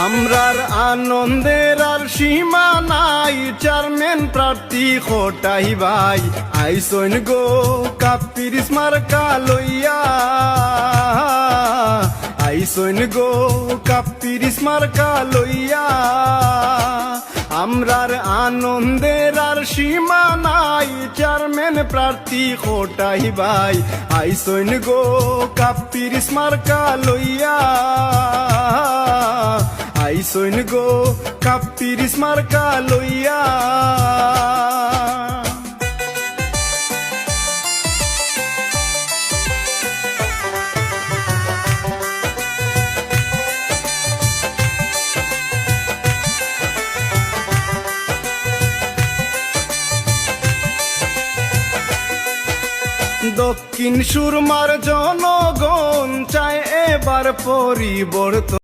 আমরার আনন্দের আর সীমা নাই, চেয়ারম্যান প্রার্থী খোটাই ভাই আইসইন গো কাপিরিস মার্কা লইয়া, আইসইন গো কাপিরিস মার্কা লইয়া। আমরার আনন্দের আর সীমা নাই, চেয়ারম্যান প্রার্থী খোটাই ভাই আইসইন গো কাপিরিস মার্কা লইয়া, আইসইন গো কাপিরিস মার্কা লইয়া। দক্ষিণ সুরমার জনগণ চায় এবার পরিবর্তন।